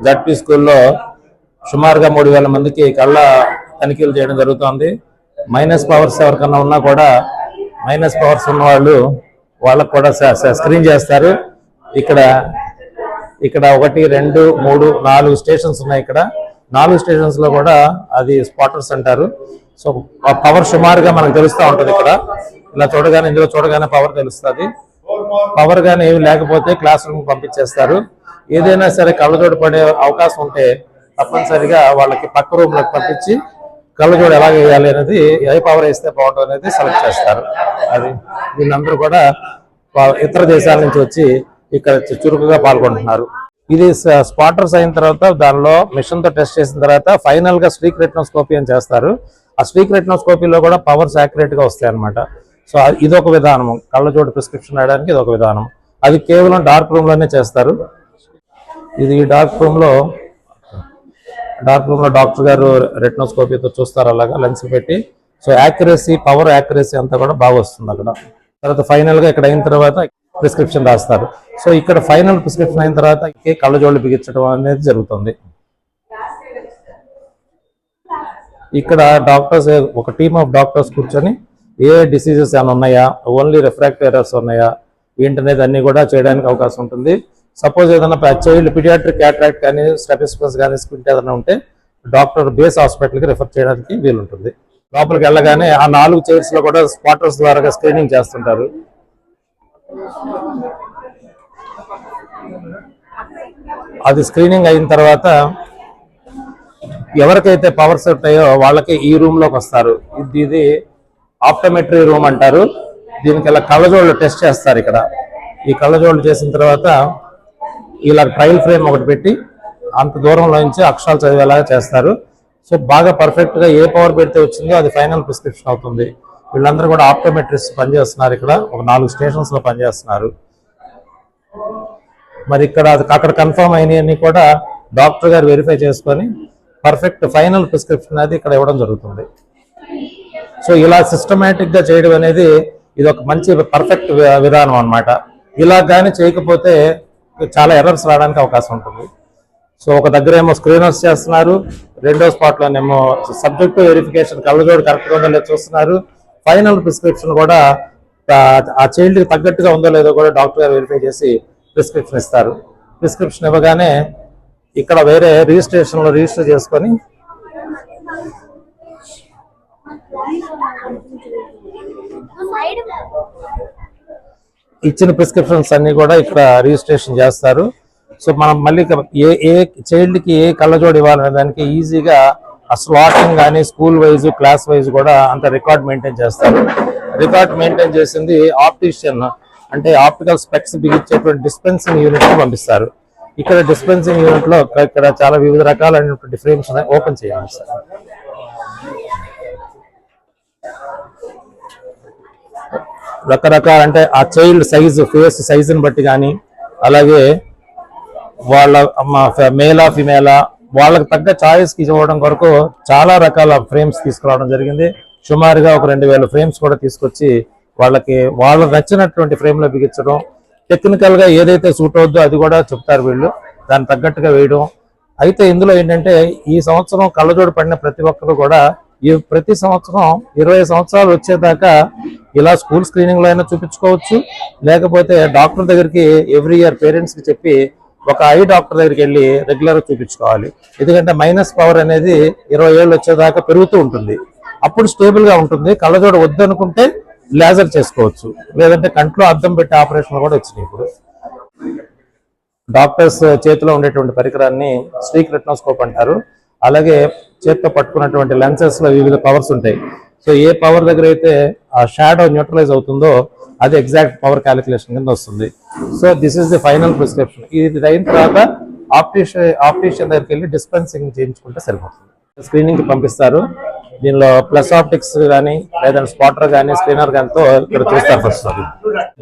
ZP స్కూల్లో సుమారుగా 3000 మందికి కళ్ళ తనిఖీలు చేయడం జరుగుతుంది. మైనస్ పవర్స్ ఎవరికన్నా ఉన్నా కూడా మైనస్ పవర్స్ ఉన్న వాళ్ళకు కూడా స్క్రీన్ చేస్తారు. ఇక్కడ 1, 2, 3, 4 స్టేషన్స్ ఉన్నాయి. ఇక్కడ 4 స్టేషన్స్ లో కూడా అది స్పాటర్స్ అంటారు. సో ఆ పవర్ సుమారుగా మనకు తెలుస్తూ ఉంటుంది. ఇక్కడ ఇలా చూడగానే ఇందులో చూడగానే పవర్ తెలుస్తుంది. పవర్ గానీ ఏమి లేకపోతే క్లాస్ రూమ్ పంపించేస్తారు. ఏదైనా సరే కళ్ళజోడు పడే అవకాశం ఉంటే తప్పనిసరిగా వాళ్ళకి పక్క రూమ్ లోకి పంపించి కళ్ళజోడు ఎలా వేయాలి అనేది, ఏ పవర్ వేస్తే బాగుంటుంది అనేది సెలెక్ట్ చేస్తారు. అది వీళ్ళందరూ కూడా ఇతర దేశాల నుంచి వచ్చి ఇక్కడ చురుకుగా పాల్గొంటున్నారు. ఇది స్పాటర్స్ అయిన తర్వాత దానిలో మిషన్ తో టెస్ట్ చేసిన తర్వాత ఫైనల్ గా స్ట్రీక్ రెటినోస్కోపీ అని చేస్తారు. ఆ స్ట్రీక్ రెటినోస్కోపీలో కూడా పవర్స్ యాక్యురేట్ గా వస్తాయి అనమాట. సో ఇదొక విధానం, కళ్ళజోడు ప్రిస్క్రిప్షన్ వేయడానికి ఇదొక విధానం. అది కేవలం డార్క్ రూమ్ లోనే చేస్తారు. ఇది డార్క్ రూమ్ లో డాక్టర్ గారు రెటినోస్కోపీతో చూస్తారు, అలాగా లెన్స్ పెట్టి. సో యాక్యురసీ, పవర్ యాక్యురసీ అంతా కూడా బాగా వస్తుంది అక్కడ. తర్వాత ఫైనల్ గా ఇక్కడ అయిన తర్వాత ప్రిస్క్రిప్షన్ రాస్తారు. సో ఇక్కడ ఫైనల్ ప్రిస్క్రిప్షన్ అయిన తర్వాత కళ్ళజోళ్ళు బిగించడం అనేది జరుగుతుంది. ఇక్కడ డాక్టర్స్, ఒక టీమ్ ఆఫ్ డాక్టర్స్ కూర్చొని ఏ డిసీజెస్ ఏమైనా ఉన్నాయా, ఓన్లీ రిఫ్రాక్టివ్ ఎర్రర్స్ ఉన్నాయా ఏంటనేది అన్ని కూడా చేయడానికి అవకాశం ఉంటుంది. సపోజ్ ఏదైనా చైల్డ్ పీడియాట్రిక్ క్యాటరాక్ట్ కానీ స్ట్రాబిస్మస్ కానీ స్క్వింట్ ఏదైనా ఉంటే డాక్టర్ బేస్ హాస్పిటల్కి రిఫర్ చేయడానికి వీలుంటుంది. లోపలికి వెళ్ళగానే ఆ 4 చైర్స్ లో కూడా స్పాటర్స్ ద్వారా స్క్రీనింగ్ చేస్తుంటారు. అది స్క్రీనింగ్ అయిన తర్వాత ఎవరికైతే పవర్స్ ఉంటాయో వాళ్ళకి ఈ రూమ్ లోకి వస్తారు. ఇది ఆప్టోమెట్రీ రూమ్ అంటారు. దీనికి ఇలా కళ్ళజోళ్ళు టెస్ట్ చేస్తారు. ఇక్కడ ఈ కళ్ళజోళ్ళు చేసిన తర్వాత ఇలా ట్రయల్ ఫ్రేమ్ ఒకటి పెట్టి అంత దూరంలో నుంచి అక్షరాలు చదివేలాగా చేస్తారు. సో బాగా పర్ఫెక్ట్ గా ఏ పవర్ పెడితే వచ్చిందో అది ఫైనల్ ప్రిస్క్రిప్షన్ అవుతుంది. వీళ్ళందరూ కూడా ఆప్టోమెట్రిస్ట్ పనిచేస్తున్నారు. ఇక్కడ ఒక 4 స్టేషన్స్ లో పనిచేస్తున్నారు. మరి అక్కడ కన్ఫర్మ్ అయినవన్నీ కూడా డాక్టర్ గారు వెరిఫై చేసుకొని పర్ఫెక్ట్ ఫైనల్ ప్రిస్క్రిప్షన్ అనేది ఇక్కడ ఇవ్వడం జరుగుతుంది. సో ఇలా సిస్టమేటిక్ గా చేయడం అనేది ఇది ఒక మంచి పర్ఫెక్ట్ విధానం అన్నమాట. ఇలా కానీ చేయకపోతే చాలా ఎర్రర్స్ రావడానికి అవకాశం ఉంటుంది. సో ఒక దగ్గర ఏమో స్క్రీనర్స్ చేస్తున్నారు, రెండో స్పాట్ లోనేమో సబ్జెక్టివ్ వెరిఫికేషన్ కళ్ళజోడు కరెక్ట్గా ఉందో లేదో చూస్తున్నారు. ఫైనల్ ప్రిస్క్రిప్షన్ కూడా ఆ చైల్డ్కి తగ్గట్టుగా ఉందో లేదో కూడా డాక్టర్ గారు వెరిఫై చేసి ప్రిస్క్రిప్షన్ ఇస్తారు. ప్రిస్క్రిప్షన్ ఇవ్వగానే ఇక్కడ వేరే రిజిస్ట్రేషన్లో రిజిస్టర్ చేసుకొని ఇచ్చిన ప్రిస్క్రిప్షన్స్ అన్ని కూడా ఇక్కడ రిజిస్ట్రేషన్ చేస్తారు. సో మనం మళ్ళీ ఏ చైల్డ్కి ఏ కళ్ళజోడు ఇవ్వాలనే దానికి ఈజీగా ఆ స్లాటింగ్ కానీ స్కూల్ వైజ్ క్లాస్ వైజ్ కూడా అంత రికార్డ్ మెయింటైన్ చేస్తారు. రికార్డ్ మెయింటైన్ చేసింది ఆప్టిషియన్, అంటే ఆప్టికల్ స్పెక్స్ బిగించేటువంటి డిస్పెన్సింగ్ యూనిట్ ని పంపిస్తారు. ఇక్కడ డిస్పెన్సింగ్ యూనిట్ లో ఇక్కడ చాలా వివిధ రకాలైనటువంటి ఫ్రేమ్స్ ఓపెన్ చేయాలి సార్. రకరకాల అంటే ఆ చైల్డ్ సైజు, ఫేస్ సైజుని బట్టి కానీ, అలాగే వాళ్ళ మేలా ఫిమేలా వాళ్ళకి తగ్గ ఛాయిస్ కి ఇవ్వడం కొరకు చాలా రకాల ఫ్రేమ్స్ తీసుకురావడం జరిగింది. సుమారుగా ఒక 2000 ఫ్రేమ్స్ కూడా తీసుకొచ్చి వాళ్ళకి నచ్చినటువంటి ఫ్రేమ్ లో బిగించడం, టెక్నికల్ గా ఏదైతే సూట్ అవుద్దో అది కూడా చెప్తారు వీళ్ళు, దాన్ని తగ్గట్టుగా వేయడం. అయితే ఇందులో ఏంటంటే ఈ సంవత్సరం కళ్ళజోడు పడిన ప్రతి ఒక్కరు కూడా ప్రతి సంవత్సరం 20 సంవత్సరాలు వచ్చేదాకా ఇలా స్కూల్ స్క్రీనింగ్ లో అయినా చూపించుకోవచ్చు, లేకపోతే డాక్టర్ దగ్గరికి ఎవ్రీ ఇయర్ పేరెంట్స్ కి చెప్పి ఒక ఐ డాక్టర్ దగ్గరికి వెళ్ళి రెగ్యులర్ గా చూపించుకోవాలి. ఎందుకంటే మైనస్ పవర్ అనేది 20 ఏళ్ళు వచ్చేదాకా పెరుగుతూ ఉంటుంది. అప్పుడు స్టేబుల్ గా ఉంటుంది. కళ్ళజోడు వద్దు అనుకుంటే లేజర్ చేసుకోవచ్చు, లేదంటే కంట్లో అద్దం పెట్టి ఆపరేషన్ కూడా వచ్చినాయి. ఇప్పుడు డాక్టర్స్ చేతిలో ఉండేటువంటి పరికరాన్ని స్ట్రీక్ రెటినోస్కోప్ అంటారు. అలాగే చేతితో పట్టుకున్నటువంటి లెన్సెస్ లో వివిధ పవర్స్ ఉంటాయి. సో ఏ పవర్ దగ్గర అయితే ఆ షాడో న్యూట్రలైజ్ అవుతుందో అది ఎగ్జాక్ట్ పవర్ క్యాలిక్యులేషన్ కింద వస్తుంది. So this is the final prescription. ఇది అయిన తర్వాత ఆప్టిషియన్ దగ్గరికి వెళ్ళి డిస్పెన్సింగ్ చేయించుకుంటే సరిపోతుంది. స్క్రీనింగ్ కి పంపిస్తారు. దీనిలో ప్లస్ ఆప్టిక్స్ కానీ లేదంటే స్పాటర్ కానీ స్క్రీనర్ గానితో ఇక్కడ చూస్తారు. ఫస్ట్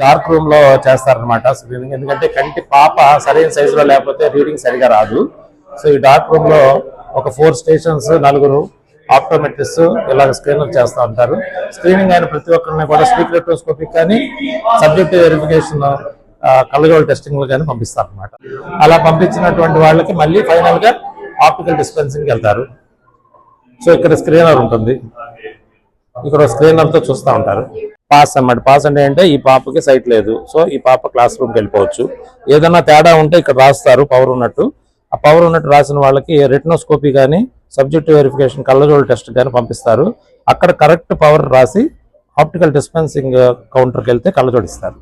డార్క్ రూమ్ లో చేస్తారనమాట స్క్రీనింగ్. ఎందుకంటే కంటి పాప సరైన సైజులో లేకపోతే రీడింగ్ సరిగా రాదు. సో ఈ డార్క్ రూమ్ లో ఒక 4 స్టేషన్స్, 4 ఆప్టోమెట్రిస్ట్ ఇలా స్క్రీనర్ చేస్తూ ఉంటారు. స్క్రీనింగ్ అయిన ప్రతి ఒక్కరిని కూడా స్ట్రీక్ రెటినోస్కోపిక్ కానీ సబ్జెక్టివ్ వెరిఫికేషన్ కళ్ళజోడు టెస్టింగ్లు కానీ పంపిస్తారు అనమాట. అలా పంపించినటువంటి వాళ్ళకి మళ్ళీ ఫైనల్గా ఆప్టికల్ డిస్పెన్సింగ్కి వెళ్తారు. సో ఇక్కడ స్క్రీనర్ ఉంటుంది, ఇక్కడ స్క్రీనర్తో చూస్తూ ఉంటారు. పాస్ అన్నమాట. పాస్ అంటే ఈ పాపకి సైట్ లేదు, సో ఈ పాప క్లాస్ రూమ్కి వెళ్ళిపోవచ్చు. ఏదైనా తేడా ఉంటే ఇక్కడ రాస్తారు పవర్ ఉన్నట్టు. ఆ పవర్ ఉన్నట్టు రాసిన వాళ్ళకి రెటినోస్కోపీ కానీ సబ్జెక్టివ్ వెరిఫికేషన్ కళ్ళజోడు టెస్ట్ కానీ పంపిస్తారు. అక్కడ కరెక్ట్ పవర్ రాసి ఆప్టికల్ డిస్పెన్సింగ్ కౌంటర్కి వెళ్తే కళ్ళజోడిస్తారు.